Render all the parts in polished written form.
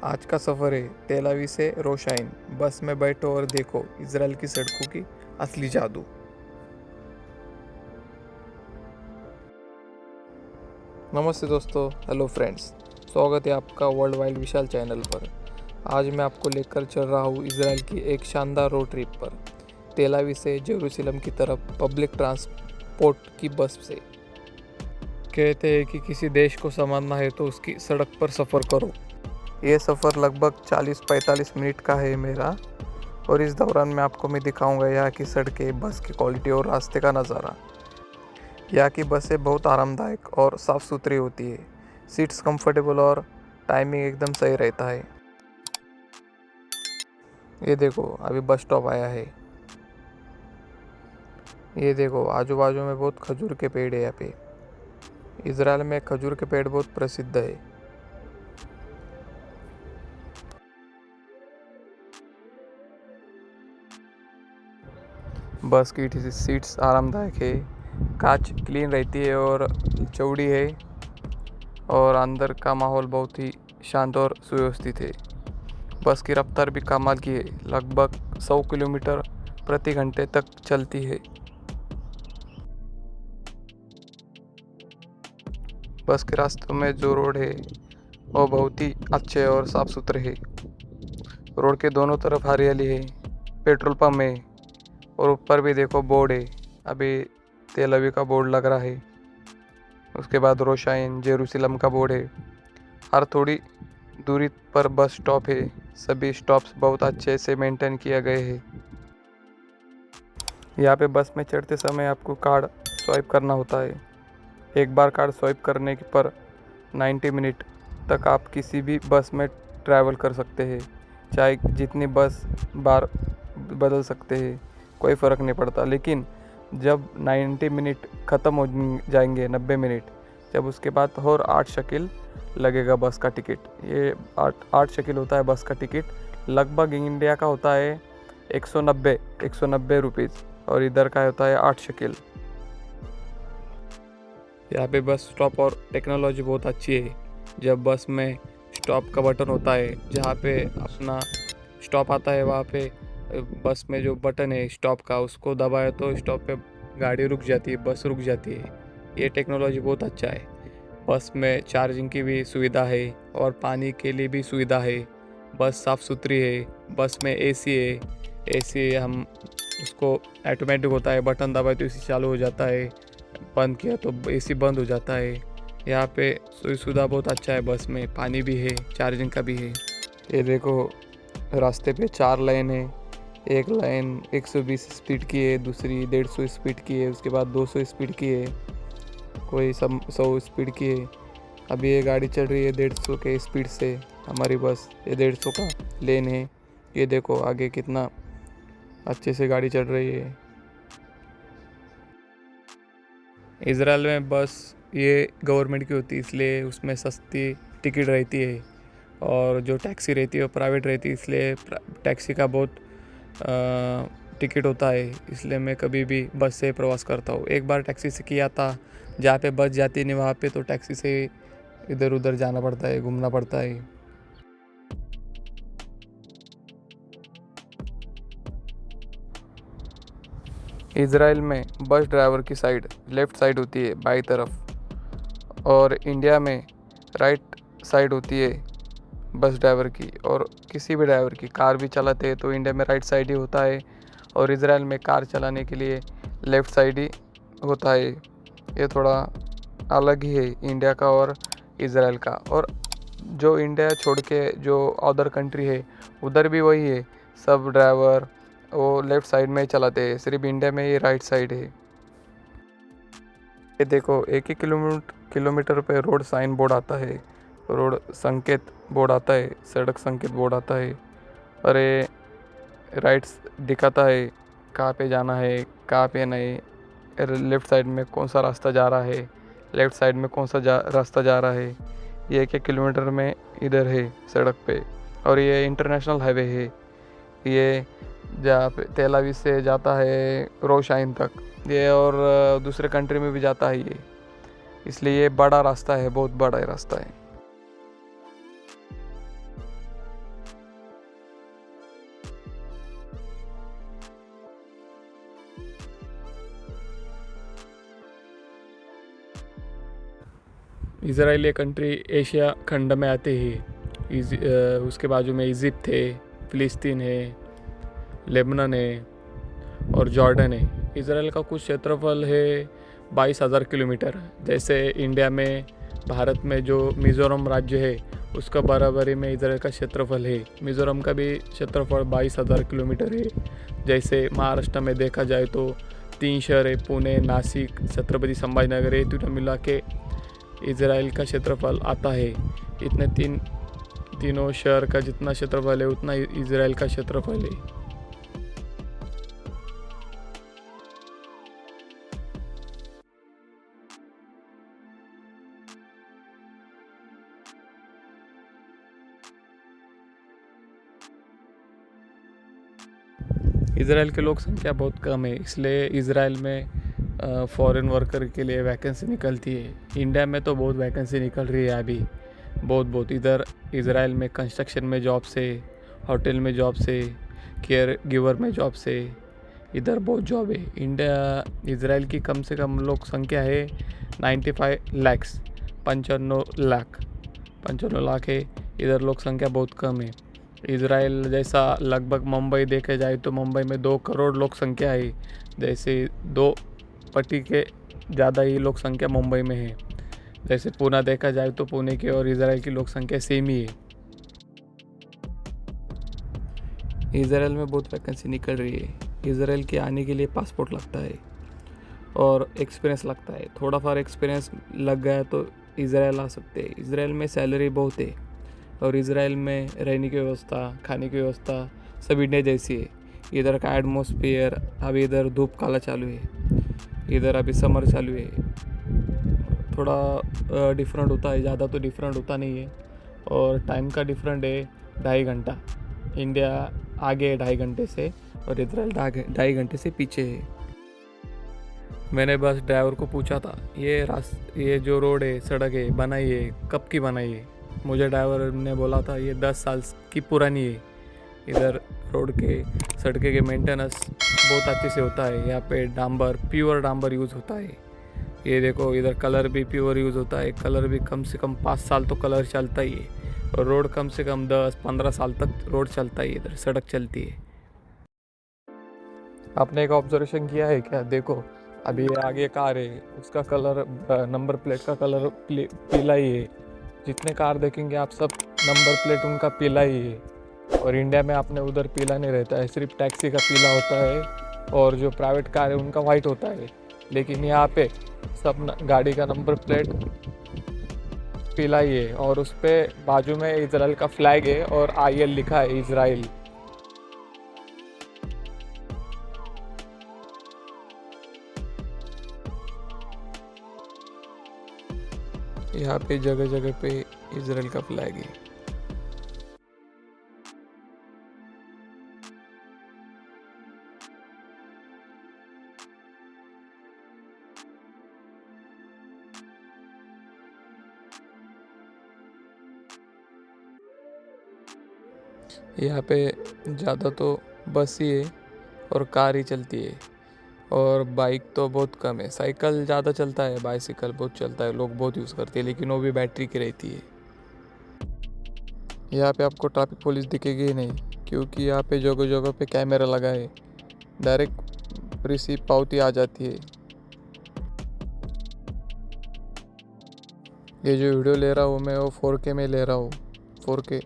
आज का सफ़र है तेल अवीव से रोशाइन। बस में बैठो और देखो इजराइल की सड़कों की असली जादू। नमस्ते दोस्तों, हेलो फ्रेंड्स, स्वागत है आपका वर्ल्ड वाइड विशाल चैनल पर। आज मैं आपको लेकर चल रहा हूँ इजराइल की एक शानदार रोड ट्रिप पर, तेल अवीव से जेरूसलम की तरफ पब्लिक ट्रांसपोर्ट की बस से। कहते हैं कि किसी देश को समझना है तो उसकी सड़क पर सफ़र करो। ये सफ़र लगभग 40-45 मिनट का है मेरा, और इस दौरान मैं दिखाऊंगा यहाँ की सड़कें, बस की क्वालिटी और रास्ते का नज़ारा। यहाँ की बसें बहुत आरामदायक और साफ़ सुथरी होती है। सीट्स कंफर्टेबल और टाइमिंग एकदम सही रहता है। ये देखो, अभी बस स्टॉप आया है। ये देखो, आजू बाजू में बहुत खजूर के पेड़ है। यहाँ पे इजराइल में खजूर के पेड़ बहुत प्रसिद्ध है। बस की सीट्स आरामदायक है, कांच क्लीन रहती है और चौड़ी है, और अंदर का माहौल बहुत ही शांत और सुव्यवस्थित है। बस की रफ्तार भी कमाल की है, लगभग 100 किलोमीटर प्रति घंटे तक चलती है। बस के रास्तों में जो रोड है वो बहुत ही अच्छे और साफ़ सुथरे है। रोड के दोनों तरफ हरियाली है, पेट्रोल पंप है, और ऊपर भी देखो बोर्ड है। अभी तेल अवीव का बोर्ड लग रहा है। उसके बाद रोशाइन जेरूसलम का बोर्ड है। हर थोड़ी दूरी पर बस स्टॉप है। सभी स्टॉप्स बहुत अच्छे से मेंटेन किया गए हैं। यहाँ पे बस में चढ़ते समय आपको कार्ड स्वाइप करना होता है। एक बार कार्ड स्वाइप करने पर 90 मिनट तक आप किसी भी बस में ट्रैवल कर सकते हैं। चाहे जितनी बस बार बदल सकते हैं, कोई फ़र्क नहीं पड़ता। लेकिन जब 90 मिनट ख़त्म हो जाएंगे, 90 मिनट, जब उसके बाद और 8 शकिल लगेगा बस का टिकट। ये 8 शकिल होता है बस का टिकट। लगभग इंडिया का होता है 190 रुपीज़, और इधर का होता है 8 शकिल। यहाँ पे बस स्टॉप और टेक्नोलॉजी बहुत अच्छी है। जब बस में स्टॉप का बटन होता है, जहाँ पे अपना स्टॉप आता है, वहाँ पे बस में जो बटन है स्टॉप का, उसको दबाए तो स्टॉप पे गाड़ी रुक जाती है, बस रुक जाती है। ये टेक्नोलॉजी बहुत अच्छा है। बस में चार्जिंग की भी सुविधा है और पानी के लिए भी सुविधा है। बस साफ़ सुथरी है। बस में एसी है। एसी हम उसको ऑटोमेटिक होता है, बटन दबाए तो एसी चालू हो जाता है, बंद किया तो एसी बंद हो जाता है। यहाँ पे सुविधा बहुत अच्छा है। बस में पानी भी है, चार्जिंग का भी है। ये देखो, रास्ते पे 4 लाइन है। एक लाइन 120 स्पीड की है, दूसरी 150 स्पीड की है, उसके बाद 200 स्पीड की है, कोई 100 स्पीड की है। अभी ये गाड़ी चल रही है 150 के स्पीड से। हमारी बस ये 150 का लेन है। ये देखो आगे कितना अच्छे से गाड़ी चल रही है। इजराइल में बस ये गवर्नमेंट की होती है, इसलिए उसमें सस्ती टिकट रहती है, और जो टैक्सी रहती है वो प्राइवेट रहती है, इसलिए टैक्सी का बहुत टिकट होता है। इसलिए मैं कभी भी बस से प्रवास करता हूँ। एक बार टैक्सी से किया था, जहाँ पे बस जाती नहीं वहाँ पे तो टैक्सी से इधर उधर जाना पड़ता है, घूमना पड़ता है। इजराइल में बस ड्राइवर की साइड लेफ़्ट साइड होती है, बाई तरफ, और इंडिया में राइट साइड होती है बस ड्राइवर की। और किसी भी ड्राइवर की, कार भी चलाते हैं तो इंडिया में राइट साइड ही होता है, और इजराइल में कार चलाने के लिए लेफ़्ट साइड ही होता है। ये थोड़ा अलग ही है इंडिया का और इजराइल का। और जो इंडिया छोड़ के जो अदर कंट्री है, उधर भी वही है, सब ड्राइवर वो लेफ़्ट साइड में ही चलाते हैं। सिर्फ इंडिया में ये राइट साइड है। ये देखो, एक ही किलोमीटर पे रोड साइन बोर्ड आता है, रोड संकेत बोर्ड आता है, सड़क संकेत बोर्ड आता है, और ये राइट्स दिखाता है कहाँ पे जाना है, कहाँ पे नहीं, लेफ़्ट साइड में कौन सा रास्ता जा रहा है, लेफ़्ट साइड में कौन सा रास्ता जा रहा है। ये 1-1 किलोमीटर में इधर है सड़क पे। और ये इंटरनेशनल हाईवे है। ये जहाँ पे तेल अवीव से जाता है रोशाइन तक, ये और दूसरे कंट्री में भी जाता है ये, इसलिए ये बड़ा रास्ता है, बहुत बड़ा रास्ता है। इज़राइल ये कंट्री एशिया खंड में आते ही उसके बाजू में इजिप्ट है, फ़िलिस्तीन है, लेबनान है और जॉर्डन है। इज़राइल का कुछ क्षेत्रफल है 22,000 किलोमीटर। जैसे इंडिया में भारत में जो मिज़ोरम राज्य है उसका बराबरी में इज़राइल का क्षेत्रफल है। मिज़ोरम का भी क्षेत्रफल 22,000 किलोमीटर है। जैसे महाराष्ट्र में देखा जाए तो 3 शहर है, पुणे, नासिक, छत्रपति संभाजीनगर, ये तीनों मिला के इज़राइल का क्षेत्रफल आता है। इतने तीनों शहर का जितना क्षेत्रफल है उतना इज़राइल का क्षेत्रफल है। इज़राइल के लोग संख्या बहुत कम है, इसलिए इज़राइल में फॉरेन वर्कर के लिए वैकेंसी निकलती है। इंडिया में तो बहुत वैकेंसी निकल रही है अभी, बहुत इधर इज़राइल में कंस्ट्रक्शन में जॉब से, होटल में जॉब से, केयर गिवर में जॉब से, इधर बहुत जॉब है। इंडिया इज़राइल की कम से कम लोग संख्या है 95 लैक्स, 55 लाख है। इधर लोग संख्या बहुत कम है। इज़राइल जैसा लगभग मुंबई देखे जाए तो मुंबई में 2 करोड़ लोग संख्या है। जैसे 2 पट्टी के ज़्यादा ही लोग संख्या मुंबई में है। जैसे पुणे देखा जाए तो पुणे की और इज़राइल की लोग संख्या सेम ही है। इज़राइल में बहुत वैकेंसी निकल रही है। इज़राइल के आने के लिए पासपोर्ट लगता है और एक्सपीरियंस लगता है। थोड़ा फार एक्सपीरियंस लग गया तो इज़राइल आ सकते हैं। इज़राइल में सैलरी बहुत है और इज़राइल में रहने की व्यवस्था, खाने की व्यवस्था सब इंडिया जैसी है। इधर का एटमॉस्फेयर, अभी इधर धूप काला चालू है, इधर अभी समर चालू है। थोड़ा डिफरेंट होता है, ज़्यादा तो डिफरेंट होता नहीं है। और टाइम का डिफरेंट है 2.5 घंटा। इंडिया आगे है 2.5 घंटे से और इज़राइल 2.5 घंटे से पीछे है। मैंने बस ड्राइवर को पूछा था ये जो रोड है, सड़क है, बनाई है कब की बनाई है। मुझे ड्राइवर ने बोला था ये 10 साल की पुरानी है। इधर रोड के सड़कें के मेंटेनेंस बहुत अच्छे से होता है। यहाँ पे प्योर डांबर यूज़ होता है। ये देखो इधर कलर भी प्योर यूज़ होता है। कलर भी कम से कम 5 साल तो कलर चलता ही है और रोड कम से कम 10-15 साल तक रोड चलता ही, इधर सड़क चलती है। आपने एक ऑब्जर्वेशन किया है क्या? देखो अभी ये आगे कार है, उसका कलर, नंबर प्लेट का कलर पीला ही है। जितने कार देखेंगे आप सब नंबर प्लेट उनका पीला ही है। और इंडिया में आपने उधर पीला नहीं रहता है, सिर्फ टैक्सी का पीला होता है और जो प्राइवेट कार है उनका वाइट होता है। लेकिन यहाँ पे सब गाड़ी का नंबर प्लेट पीला ही है और उस पर बाजू में इजराइल का फ्लैग है और IL लिखा है, इजराइल। यहाँ पे जगह जगह पे इजराइल का फ्लैग है। यहाँ पे ज़्यादा तो बस ही है और कार ही चलती है और बाइक तो बहुत कम है। साइकिल ज़्यादा चलता है, बाइसिकल बहुत चलता है, लोग बहुत यूज़ करते हैं, लेकिन वो भी बैटरी की रहती है। यहाँ पे आपको ट्रैफिक पुलिस दिखेगी ही नहीं, क्योंकि यहाँ पे जगह जगह पे कैमरा लगा है। डायरेक्ट रिसीप पावती आ जाती है। ये जो वीडियो ले रहा हूँ मैं वो 4K में ले रहा हूँ, 4K।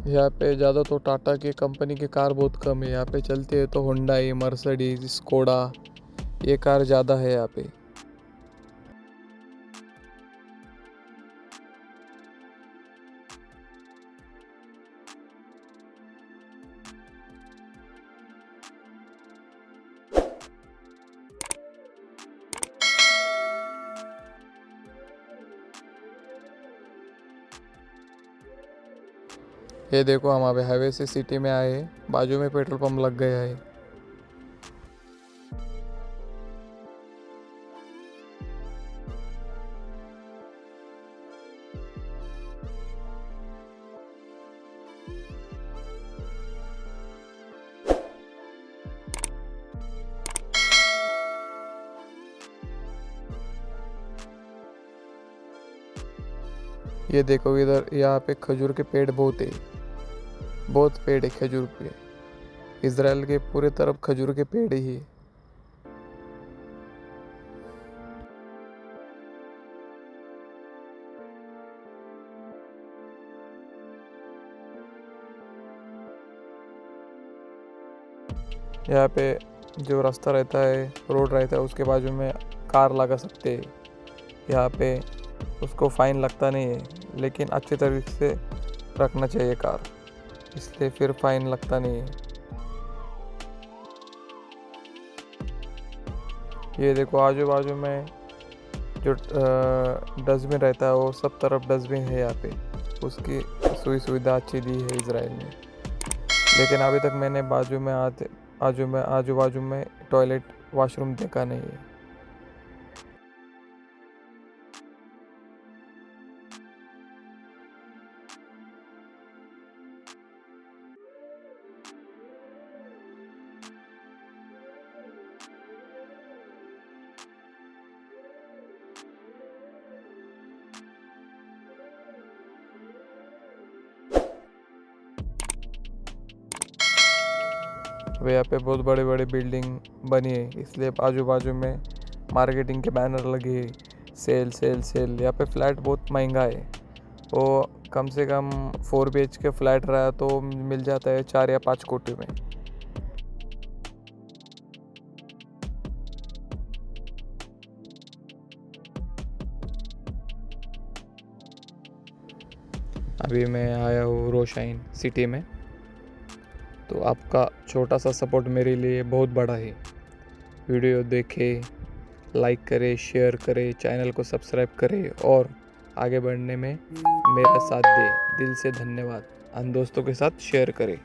यहाँ पे ज़्यादा तो टाटा की कंपनी की कार बहुत कम है। यहाँ पे चलती है तो हुंडई, मर्सिडीज, स्कोडा, ये कार ज़्यादा है यहाँ पे। ये देखो हम अभी हाईवे से सिटी में आए हैं, बाजू में पेट्रोल पंप लग गया है। ये देखो इधर यहाँ पे खजूर के पेड़ बहुत है, बहुत पेड़ है खजूर पे। इजराइल के पूरे तरफ खजूर के पेड़ ही है। यहाँ पे जो रास्ता रहता है, रोड रहता है, उसके बाजू में कार लगा सकते हैं। यहाँ पे उसको फाइन लगता नहीं है, लेकिन अच्छे तरीके से रखना चाहिए कार, इसलिए फिर फाइन लगता नहीं है। ये देखो आजू बाजू में जो डस्टबिन रहता है वो सब तरफ डस्टबिन है यहाँ पे। उसकी सुविधा अच्छी दी है इजराइल ने। लेकिन अभी तक मैंने आजू बाजू में टॉयलेट वॉशरूम देखा नहीं है। वे यहाँ पे बहुत बड़े बड़े बिल्डिंग बनी है, इसलिए आजू बाजू में मार्केटिंग के बैनर लगे हैं। Sale sale sale. यहाँ पे फ्लैट बहुत महंगा है। वो कम से कम 4 BHK फ्लैट रहा तो मिल जाता है 4 या 5 कोटी में। अभी मैं आया हूँ रोशाइन सिटी में, तो आपका छोटा सा सपोर्ट मेरे लिए बहुत बड़ा है। वीडियो देखें, लाइक करें, शेयर करें, चैनल को सब्सक्राइब करें और आगे बढ़ने में मेरा साथ दें। दिल से धन्यवाद। अन्य दोस्तों के साथ शेयर करें।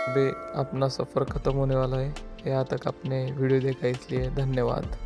अभी अपना सफ़र ख़त्म होने वाला है। यहाँ तक आपने वीडियो देखा इसलिए धन्यवाद।